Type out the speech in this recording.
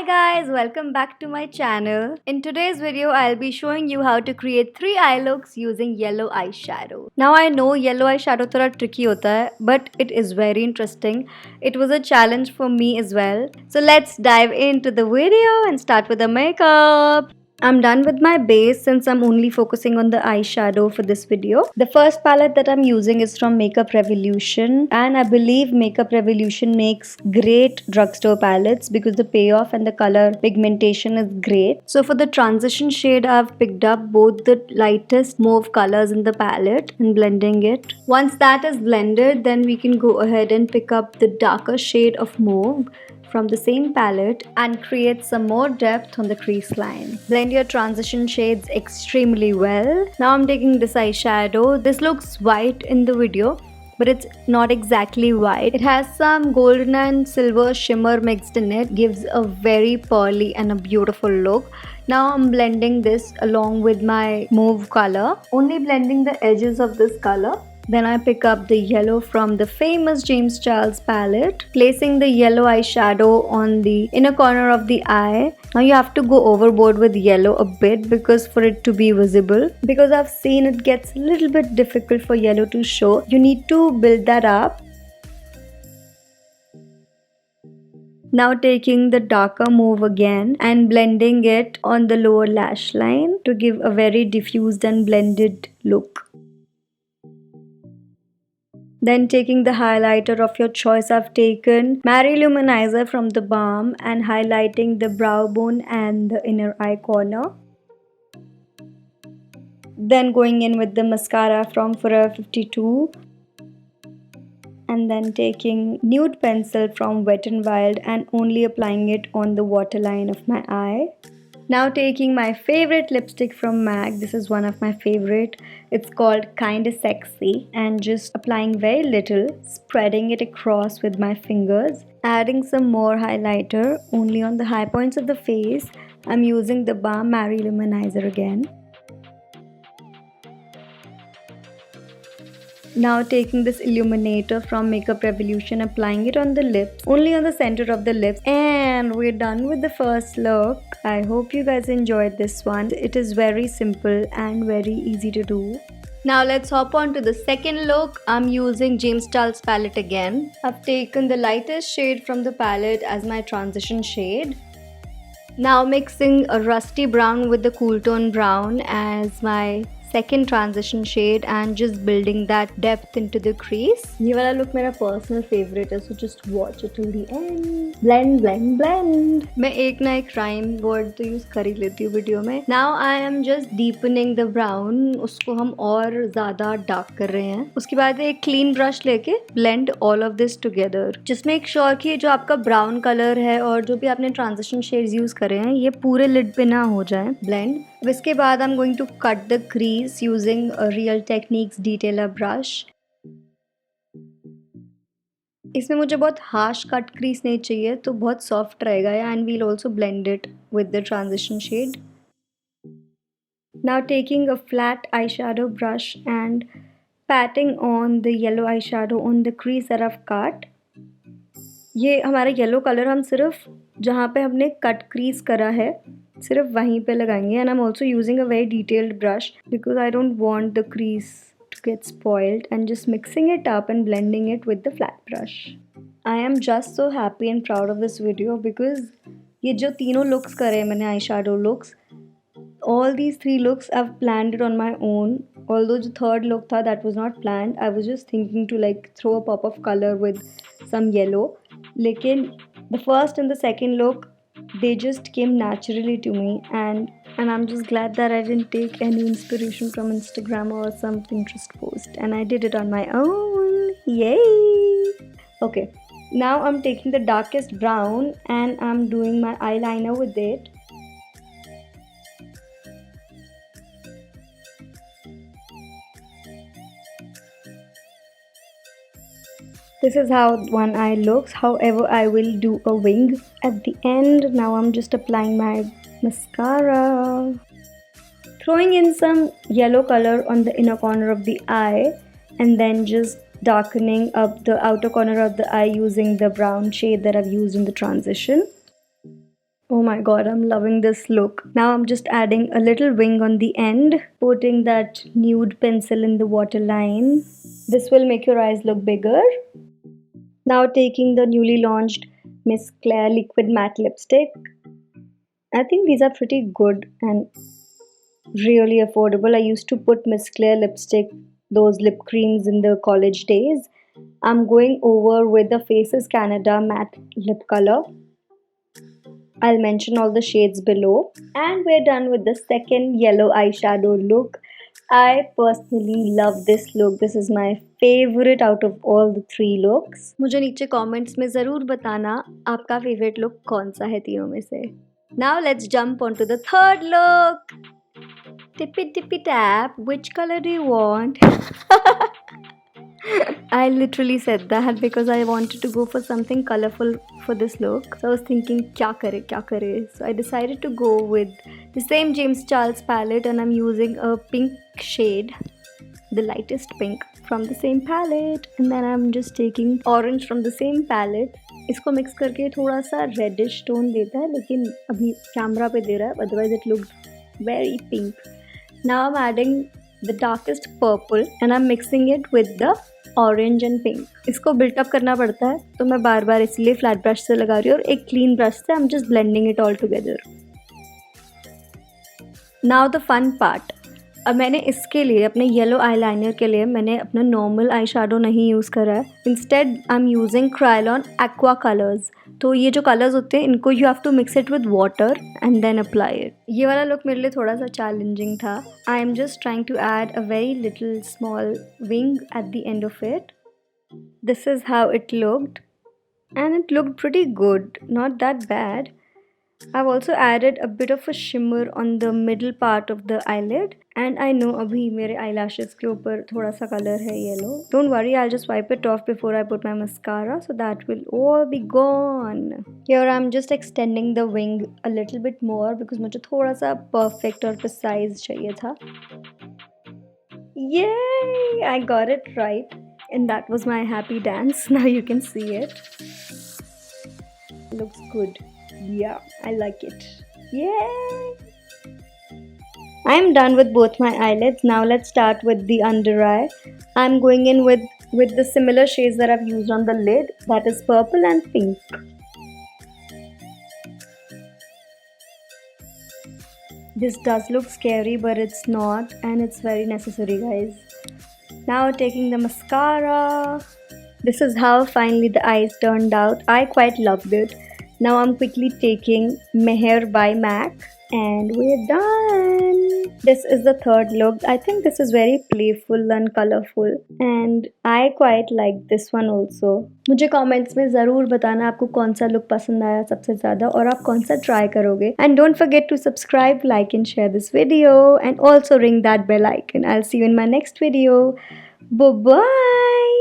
guys, welcome back to my channel. In today's video, I'll be showing you how to create 3 eye looks using yellow eyeshadow. Now I know yellow eyeshadow थोड़ा tricky होता है, but it is very interesting. It was a challenge for me as well. So let's dive into the video and start with the makeup. I'm done with my base since I'm only focusing on the eyeshadow for this video. The first palette that I'm using is from Makeup Revolution, and I believe Makeup Revolution makes great drugstore palettes because the payoff and the color pigmentation is great. So for the transition shade, I've picked up both the lightest mauve colors in the palette and blending it. Once that is blended, then we can go ahead and pick up the darker shade of mauve from the same palette and create some more depth on the crease line. Blend your transition shades extremely well. Now I'm taking this eyeshadow. This looks white in the video, but it's not exactly white. It has some golden and silver shimmer mixed in it. Gives a very pearly and a beautiful look. Now I'm blending this along with my mauve color. Only blending the edges of this color. Then I pick up the yellow from the famous James Charles palette, placing the yellow eyeshadow on the inner corner of the eye. Now you have to go overboard with yellow a bit because for it to be visible. Because I've seen it gets a little bit difficult for yellow to show. You need to build that up. Now taking the darker mauve again and blending it on the lower lash line to give a very diffused and blended look. Then taking the highlighter of your choice, I've taken Marie Luminizer from the Balm and highlighting the brow bone and the inner eye corner. Then going in with the mascara from Forever 52. And then taking nude pencil from Wet n Wild and only applying it on the waterline of my eye. Now taking my favorite lipstick from MAC, this is one of my favorite. It's called Kinda Sexy, and just applying very little, spreading it across with my fingers. Adding some more highlighter only on the high points of the face. I'm using the Balm Marie Luminizer again. Now taking this illuminator from Makeup Revolution, applying it on the lips, only on the center of the lips, and we're done with the first look. I hope you guys enjoyed this one. It is very simple and very easy to do. Now let's hop on to the second look. I'm using James Charles palette again. I've taken the lightest shade from the palette as my transition shade. Now mixing a rusty brown with the cool tone brown as my second transition shade and just building that depth into the crease. ये वाला look मेरा personal favorite है, so just watch it till the end. Blend, blend, blend. मैं एक ना एक rhyme word तो use कर ही लेती हूँ वीडियो में. Now I am just deepening the brown. उसको हम और ज़्यादा dark कर रहे हैं. उसके बाद एक clean brush लेके blend all of this together. Just make sure कि जो आपका brown color है और जो भी आपने transition shades use करे हैं ये पूरे lid पे ना हो जाए. Blend. अब इसके बाद I'm going to cut the crease using a Real Techniques Detailer brush. इसमें मुझे बहुत harsh cut crease नहीं चाहिए तो बहुत soft रहेगा and we'll also blend it with the transition shade. Now taking a flat eyeshadow brush and patting on the yellow eyeshadow on the crease that I've cut. ये हमारा yellow colour हम सिर्फ जहाँ पे हमने कट क्रीज करा है सिर्फ वहीं पे लगाएंगे and I'm also using a very detailed brush because I don't want the crease to get spoiled and just mixing it up and blending it with the flat brush. I am just so happy and proud of this video because ये जो तीनों looks करे मैंने eyeshadow looks, all these 3 looks I've planned it on my own. Although the third look था that was not planned. I was just thinking to like throw a pop of color with some yellow. लेकिन the first and the second look they just came naturally to me and I'm just glad that I didn't take any inspiration from Instagram or some Pinterest post and I did it on my own. Yay! Okay, now I'm taking the darkest brown and I'm doing my eyeliner with it. This is how one eye looks. However, I will do a wing at the end. Now I'm just applying my mascara. Throwing in some yellow color on the inner corner of the eye and then just darkening up the outer corner of the eye using the brown shade that I've used in the transition. Oh my god, I'm loving this look. Now I'm just adding a little wing on the end, putting that nude pencil in the waterline. This will make your eyes look bigger. Now taking the newly launched Miss Claire Liquid Matte Lipstick. I think these are pretty good and really affordable. I used to put Miss Claire lipstick, those lip creams in the college days. I'm going over with the Faces Canada matte lip color. I'll mention all the shades below. And we're done with the second yellow eyeshadow look. I personally love this look. This is my favorite out of all the three looks. मुझे नीचे comments में ज़रूर बताना आपका favorite look कौन सा है तीनों में से. Now let's jump on to the third look. Tippy tippy tap. Which color do you want? I literally said that because I wanted to go for something colorful for this look. So I was thinking, kya kare? So I decided to go with the same James Charles palette, and I'm using a pink shade, the lightest pink from the same palette. And then I'm just taking orange from the same palette. इसको mix करके थोड़ा सा reddish tone देता है, लेकिन अभी camera पे दे रहा है, otherwise it looked very pink. Now I'm adding the darkest purple and I'm mixing it with the orange and pink. इसको build up करना पड़ता है, तो मैं बार बार इसलिए फ्लैट ब्रश से लगा रही हूँ और एक क्लीन ब्रश से I'm just blending it all together. Now the fun part. अब मैंने इसके लिए अपने येलो आईलाइनर के लिए मैंने अपना नॉर्मल आई शेडो नहीं यूज़ करा है. Instead I am using crayon aqua colours. तो ये जो कलर्स होते हैं इनको you have to mix it with water and then apply it. ये वाला लुक मेरे लिए थोड़ा सा चैलेंजिंग था. I am just trying to add a very little small wing at the end of it. This is how it looked and it looked pretty good, not that bad. I've also added a bit of a shimmer on the middle part of the eyelid, and I know abhi mere eyelashes ke upar thoda sa color hai yellow. Don't worry, I'll just wipe it off before I put my mascara, so that will all be gone. Here I'm just extending the wing a little bit more because mujhe thoda sa perfect aur precise chahiye tha. Yay! I got it right, and that was my happy dance. Now you can see it. Looks good. Yeah, I like it. Yay! I'm done with both my eyelids. Now let's start with the under eye. I'm going in with the similar shades that I've used on the lid. That is purple and pink. This does look scary, but it's not, and it's very necessary, guys. Now taking the mascara. This is how finally the eyes turned out. I quite loved it. Now I'm quickly taking Meher by MAC and we're done. This is the third look. I think this is very playful and colorful and I quite like this one also. मुझे comments में ज़रूर बताना आपको कौन सा look पसंद आया सबसे ज़्यादा और आप कौन सा try करोगे. And don't forget to subscribe, like and share this video and also ring that bell icon. I'll see you in my next video. Bye bye.